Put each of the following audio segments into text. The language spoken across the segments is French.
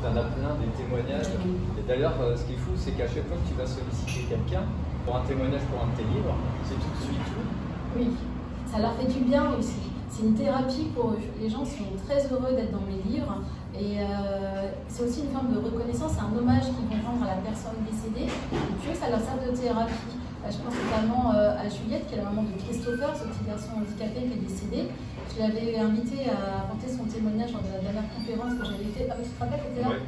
tu en as plein, des témoignages. Et d'ailleurs, ce qui est fou, c'est qu'à chaque fois que tu vas solliciter quelqu'un pour un témoignage pour un de tes livres, c'est tout de suite tout. Oui, ça leur fait du bien aussi. C'est une thérapie pour eux. Les gens sont très heureux d'être dans mes livres. Et c'est aussi une forme de reconnaissance, c'est un hommage qu'ils vont rendre à la personne décédée. Et puis ça leur sert de thérapie. Je pense notamment à Juliette, qui est la maman de Christopher, ce petit garçon handicapé qui est décédé. Je l'avais invité à apporter son témoignage lors de la dernière conférence que j'avais fait. Ah, tu te rappelles, tu étais là? Ouais.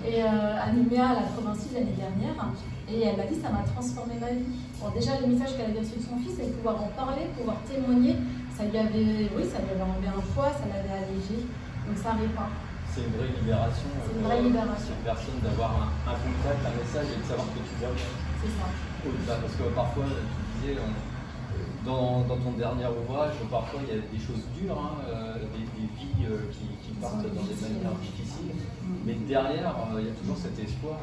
Et à Nouméa, à la provincie l'année dernière. Et elle m'a dit, ça m'a transformé ma vie. Bon, déjà, le message qu'elle avait reçu de son fils, c'est de pouvoir en parler, pouvoir témoigner. Ça lui avait, oui, ça lui avait enlevé un poids, ça l'avait allégé. Donc ça répand. C'est une vraie libération. C'est une vraie libération. Une personne d'avoir un contact, un message et de savoir que tu vas bien. C'est ça. Parce que parfois, tu disais, dans ton dernier ouvrage, parfois il y a des choses dures, hein, des vies qui partent dans des manières difficiles. Mais derrière, il y a toujours cet espoir.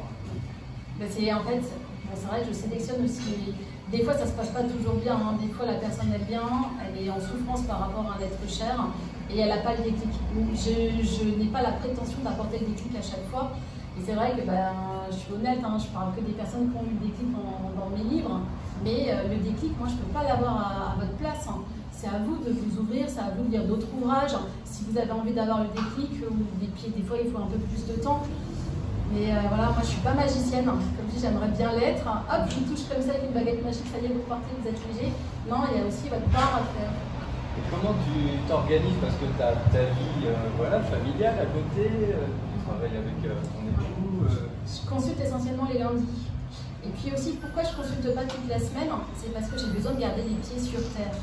Ben en fait, bon, c'est vrai que je sélectionne aussi. Des fois, ça ne se passe pas toujours bien. Hein. Des fois, la personne elle vient, elle est en souffrance par rapport à un être cher et elle n'a pas le déclic. Je n'ai pas la prétention d'apporter le déclic à chaque fois. Et c'est vrai que je suis honnête, hein, je parle que des personnes qui ont eu le déclic dans mes livres. Mais le déclic, moi, je ne peux pas l'avoir à votre place. Hein. C'est à vous de vous ouvrir, c'est à vous de lire d'autres ouvrages. Si vous avez envie d'avoir le déclic, des fois, il faut un peu plus de temps. Mais voilà, moi je suis pas magicienne, comme je dis, j'aimerais bien l'être. Hop, je touche comme ça avec une baguette magique, ça y est, vous partez, vous êtes léger. Non, il y a aussi votre part à faire. Et comment tu t'organises? Parce que tu as ta vie voilà, familiale à côté, tu travailles avec ton époux. Je consulte essentiellement les lundis. Et puis aussi, pourquoi je ne consulte pas toute la semaine? C'est parce que j'ai besoin de garder les pieds sur terre.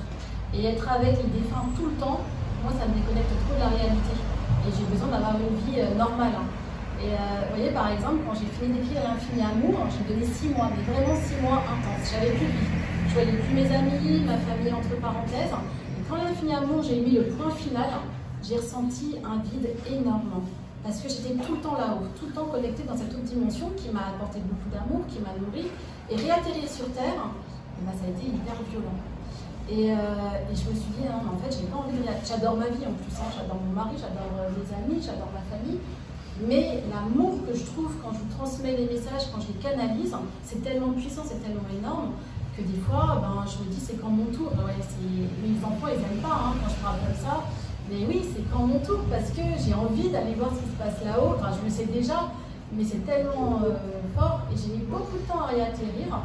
Et être avec les défunts tout le temps, moi ça me déconnecte trop de la réalité. Et j'ai besoin d'avoir une vie normale. Et vous voyez, par exemple, quand j'ai fini d'écrire L'Infini Amour, j'ai donné 6 mois, mais vraiment 6 mois intenses. J'avais plus de vie. Je voyais plus mes amis, ma famille entre parenthèses. Et quand L'Infini Amour, j'ai mis le point final, j'ai ressenti un vide énorme. Parce que j'étais tout le temps là-haut, tout le temps connectée dans cette autre dimension qui m'a apporté beaucoup d'amour, qui m'a nourri. Et réatterrir sur Terre, ça a été hyper violent. Et je me suis dit, non, en fait, j'ai pas envie de... J'adore ma vie en plus, hein. J'adore mon mari, j'adore mes amis, j'adore ma famille. Mais l'amour que je trouve quand je vous transmets les messages, quand je les canalise, c'est tellement puissant, c'est tellement énorme que des fois, je me dis c'est quand mon tour. Ouais, mes enfants, ils n'aiment pas quand je parle comme ça. Mais oui, c'est quand mon tour parce que j'ai envie d'aller voir ce qui se passe là-haut. Enfin, je le sais déjà, mais c'est tellement fort et j'ai mis beaucoup de temps à réatterrir.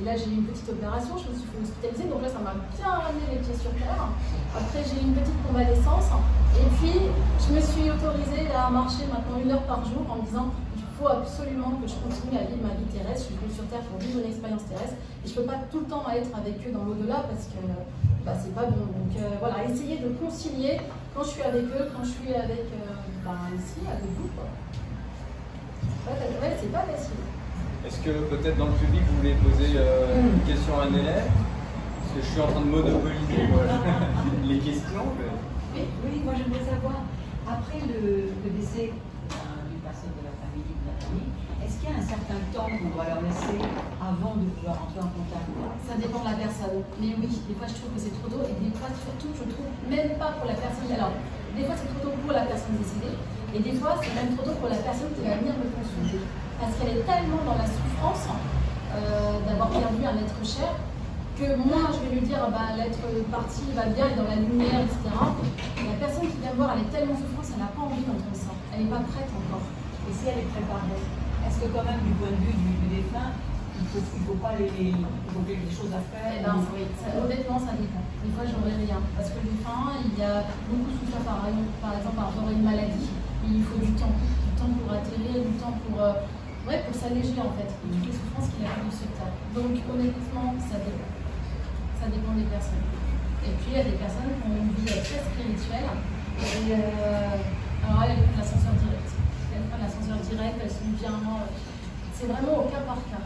Là, j'ai eu une petite opération, je me suis fait hospitaliser, donc là, ça m'a bien ramené les pieds sur terre. Après, j'ai eu une petite convalescence. Et puis, je me suis autorisée à marcher maintenant 1 heure par jour en me disant il faut absolument que je continue à vivre ma vie terrestre. Je suis venue sur Terre pour vivre une expérience terrestre. Et je ne peux pas tout le temps être avec eux dans l'au-delà parce que c'est pas bon. Donc voilà, essayer de concilier quand je suis avec eux, quand je suis avec ici, avec vous. Ouais, c'est pas facile. Est-ce que peut-être dans le public vous voulez poser une question à un élève? Parce que je suis en train de monopoliser les questions. Mais... Oui, moi j'aimerais savoir, après le décès d'une personne de la famille, est-ce qu'il y a un certain temps qu'on doit leur laisser avant de pouvoir entrer en contact? Ça dépend de la personne. Mais oui, des fois je trouve que c'est trop tôt et des fois surtout je trouve même pas pour la personne. Alors, des fois c'est trop tôt pour la personne décédée et des fois c'est même trop tôt pour la personne qui va venir me consulter. Parce qu'elle est tellement dans la souffrance d'avoir perdu un être cher que moi je vais lui dire l'être parti va bien, il est dans la lumière, etc. Et la personne qui vient me voir, elle est tellement en souffrance, elle n'a pas envie d'entendre ça. Elle n'est pas prête encore. Et si elle est préparée, est-ce que quand même du point de vue du défunt, il faut pas il faut qu'il y ait des choses à faire? Oui, honnêtement ça dépend. Des fois j'aurais rien. Parce que le défunt, il y a beaucoup de souffrance par exemple par rapport à une maladie. Il faut du temps pour atterrir, du temps pour s'alléger en fait, toutes les souffrances qu'il a eues sur Terre. Donc honnêtement, ça dépend. Ça dépend des personnes. Et puis il y a des personnes qui ont une vie très spirituelle. Et alors elles prennent l'ascenseur direct. Elles prennent l'ascenseur direct, elles sont bien. C'est vraiment au cas par cas.